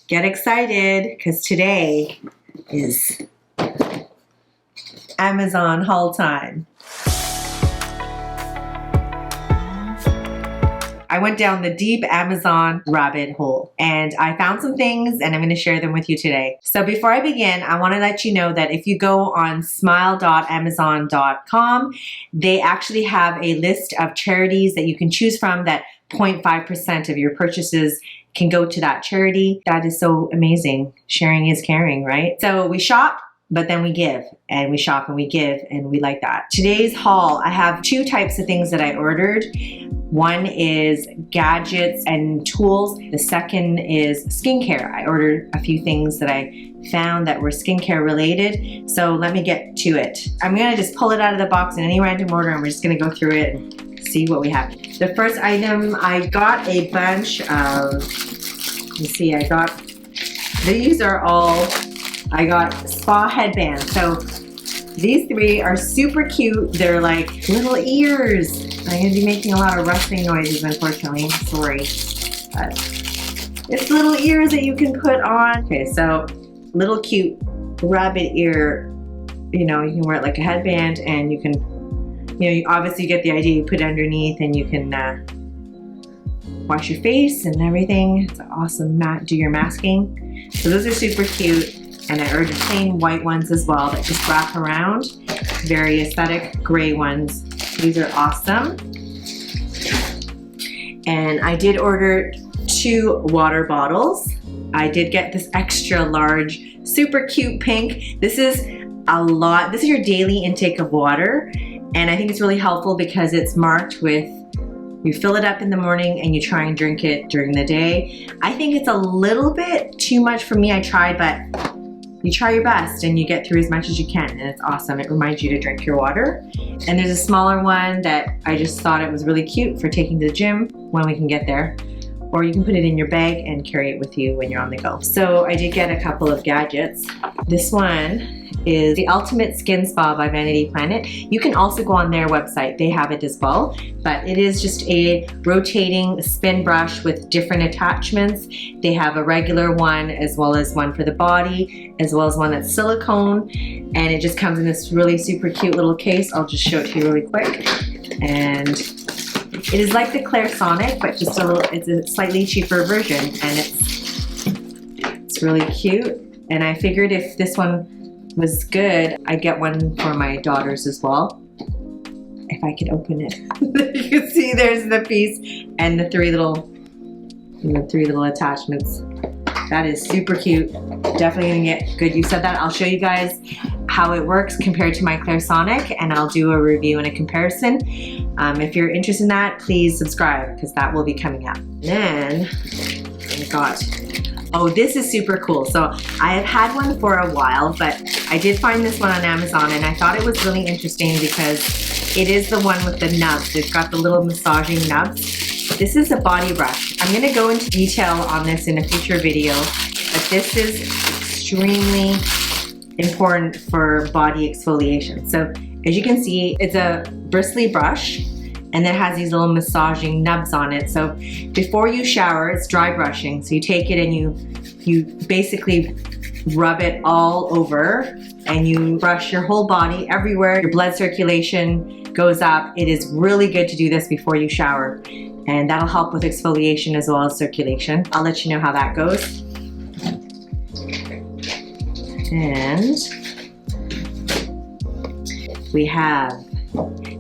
Get excited because today is Amazon haul time. I went down the deep Amazon rabbit hole and I found some things and I'm going to share them with you today. So before I begin, I want to let you know that if you go on smile.amazon.com, they actually have a list of charities that you can choose from that 0.5% of your purchases can go to that charity. That is so amazing. Sharing is caring, right? So we shop, but then we give, and we shop and we give, and we like that. Today's haul, I have two types of things that I ordered. One is gadgets and tools. The second is skincare. I ordered a few things that I found that were skincare related. So let me get to it. I'm gonna just pull it out of the box in any random order and we're just gonna go through it and see what we have. The first item, I got a bunch of, let's see, I got spa headbands. So these three are super cute. They're like little ears. I'm gonna be making a lot of rustling noises, unfortunately. Sorry. But it's little ears that you can put on. Okay, so little cute rabbit ear. You know, you can wear it like a headband and you can, you know, you obviously get the idea. You put it underneath and you can wash your face and everything. It's an awesome do your masking. So those are super cute. And I ordered plain white ones as well that just wrap around. Very aesthetic gray ones. These are awesome. And I did order 2 water bottles. I did get this extra large, super cute pink. This is a lot. This is your daily intake of water. And I think it's really helpful because it's marked with, you fill it up in the morning and you try and drink it during the day. I think it's a little bit too much for me. I tried, but you try your best and you get through as much as you can, and it's awesome. It reminds you to drink your water. And there's a smaller one that I just thought it was really cute for taking to the gym when we can get there. Or you can put it in your bag and carry it with you when you're on the go. So I did get a couple of gadgets. This one is the Ultimate Skin Spa by Vanity Planet. You can also go on their website. They have it as well. But it is just a rotating spin brush with different attachments. They have a regular one as well as one for the body, as well as one that's silicone. And it just comes in this really super cute little case. I'll just show it to you really quick. And it is like the Clairsonic, but just a little, it's a slightly cheaper version. And it's really cute. And I figured if this one was good, I'd get one for my daughters as well. If I could open it. You can see there's the piece and the 3 little attachments. That is super cute. Definitely gonna get good use of that. I'll show you guys how it works compared to my Clairsonic, and I'll do a review and a comparison. If you're interested in that, please subscribe because that will be coming up. Then I got, oh, this is super cool. So I have had one for a while, but I did find this one on Amazon and I thought it was really interesting because it is the one with the nubs. It's got the little massaging nubs. This is a body brush. I'm gonna go into detail on this in a future video, but this is extremely important for body exfoliation. So as you can see, it's a bristly brush and it has these little massaging nubs on it. So before you shower, it's dry brushing. So you take it and you basically rub it all over and you brush your whole body everywhere. Your blood circulation goes up. It is really good to do this before you shower. And that'll help with exfoliation as well as circulation. I'll let you know how that goes. And we have,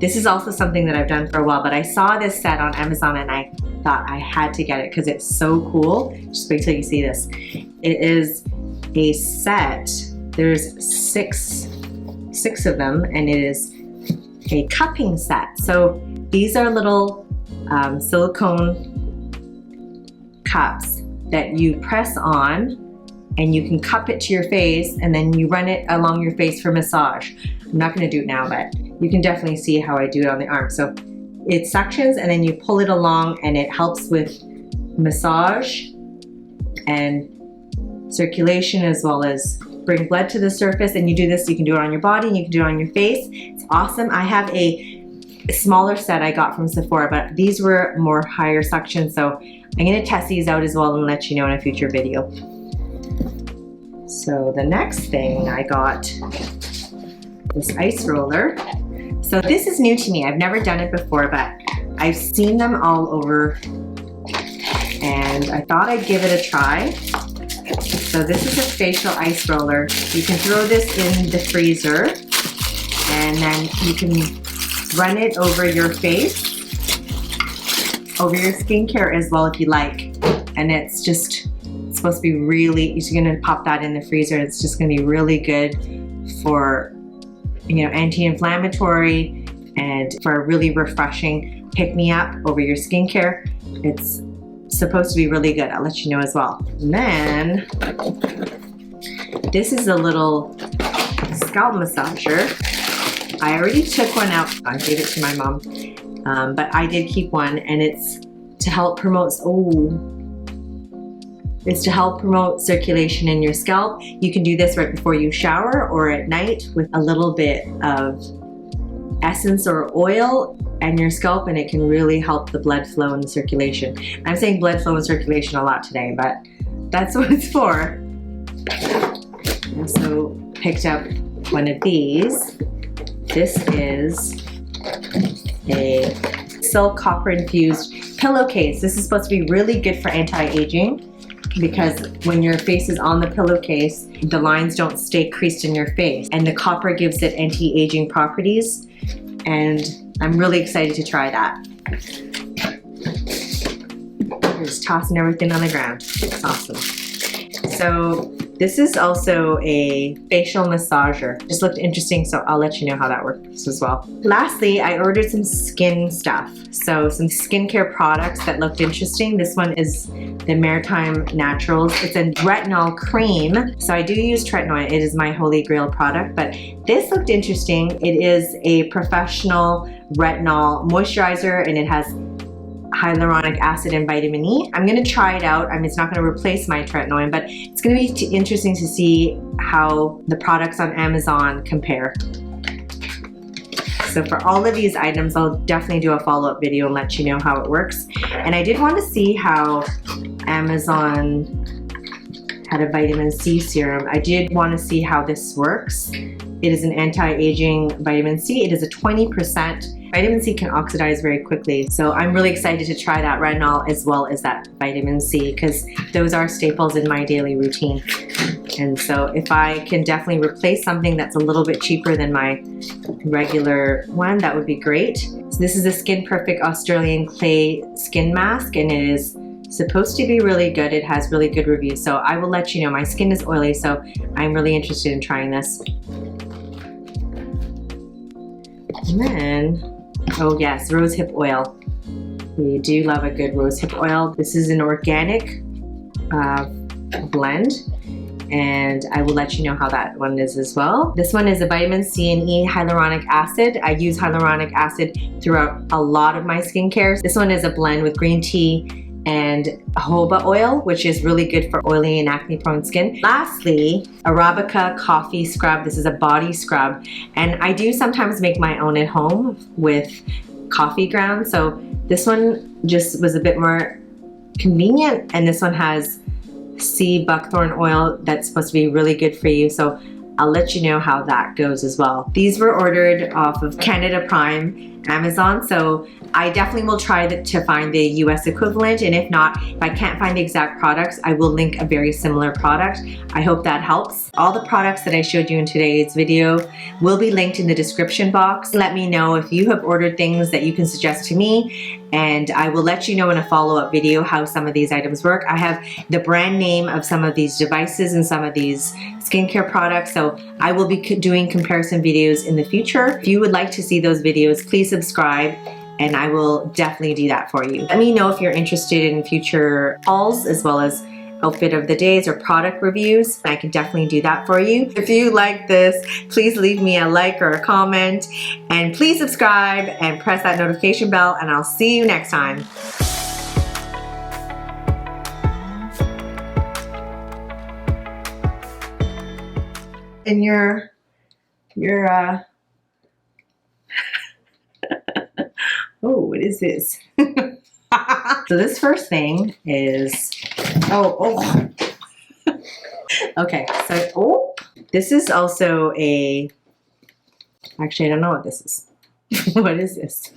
this is also something that I've done for a while, but I saw this set on Amazon and I thought I had to get it because it's so cool. Just wait till you see this. It is a set. There's six of them, and it is a cupping set. So these are little silicone cups that you press on and you can cup it to your face and then you run it along your face for massage. I'm not gonna do it now, but you can definitely see how I do it on the arm. So it suctions and then you pull it along and it helps with massage and circulation as well as bring blood to the surface. And you do this, you can do it on your body and you can do it on your face. It's awesome. I have a smaller set I got from Sephora, but these were more higher suction. So I'm gonna test these out as well and let you know in a future video. So the next thing I got, this ice roller. So this is new to me. I've never done it before, but I've seen them all over and I thought I'd give it a try. So this is a facial ice roller. You can throw this in the freezer and then you can run it over your face, over your skincare as well if you like. And it's supposed to be really, you're gonna pop that in the freezer. It's just gonna be really good for, you know, anti-inflammatory and for a really refreshing pick-me-up over your skincare. It's supposed to be really good. I'll let you know as well. And then this is a little scalp massager. I already took one out. I gave it to my mom, but I did keep one, and it's to help promote. It's to help promote circulation in your scalp. You can do this right before you shower or at night with a little bit of essence or oil and your scalp, and it can really help the blood flow and the circulation. I'm saying blood flow and circulation a lot today, but that's what it's for. I also picked up one of these. This is a silk copper infused pillowcase. This is supposed to be really good for anti-aging, because when your face is on the pillowcase, the lines don't stay creased in your face, and the copper gives it anti-aging properties, and I'm really excited to try that. Just tossing everything on the ground. It's awesome. So this is also a facial massager. Just looked interesting, so I'll let you know how that works as well. Lastly, I ordered some skin stuff. So some skincare products that looked interesting. This one is the Maritime Naturals. It's a retinol cream. So I do use tretinoin. It is my holy grail product, but this looked interesting. It is a professional retinol moisturizer, and it has hyaluronic acid and vitamin E. I'm gonna try it out. I mean, it's not gonna replace my tretinoin, but it's gonna be interesting to see how the products on Amazon compare. So for all of these items, I'll definitely do a follow-up video and let you know how it works. And I did want to see how Amazon had a vitamin C serum. I did want to see how this works. It is an anti-aging vitamin C. It is a 20%. Vitamin C can oxidize very quickly. So I'm really excited to try that retinol as well as that vitamin C, because those are staples in my daily routine. And so if I can definitely replace something that's a little bit cheaper than my regular one, that would be great. So this is a Skin Perfect Australian Clay Skin Mask, and it is supposed to be really good. It has really good reviews. So I will let you know. My skin is oily, so I'm really interested in trying this. And then, oh yes, Rosehip Oil. We do love a good rosehip oil. This is an organic blend, and I will let you know how that one is as well. This one is a vitamin C and E hyaluronic acid. I use hyaluronic acid throughout a lot of my skincare. This one is a blend with green tea and jojoba oil, which is really good for oily and acne prone skin. Lastly, Arabica coffee scrub. This is a body scrub, and I do sometimes make my own at home with coffee grounds. So this one just was a bit more convenient, and this one has sea buckthorn oil that's supposed to be really good for you. So I'll let you know how that goes as well. These were ordered off of Canada Prime, Amazon, so I definitely will try to find the US equivalent, and if not, if I can't find the exact products, I will link a very similar product. I hope that helps. All the products that I showed you in today's video will be linked in the description box. Let me know if you have ordered things that you can suggest to me, and I will let you know in a follow-up video how some of these items work. I have the brand name of some of these devices and some of these skincare products, so I will be doing comparison videos in the future. If you would like to see those videos, please subscribe, and I will definitely do that for you. Let me know if you're interested in future hauls as well as outfit of the days or product reviews. I can definitely do that for you. If you like this, please leave me a like or a comment, and please subscribe and press that notification bell, and I'll see you next time. And your oh, what is this? So this first thing is, Okay, so, oh, this is also a, actually, I don't know what this is. What is this?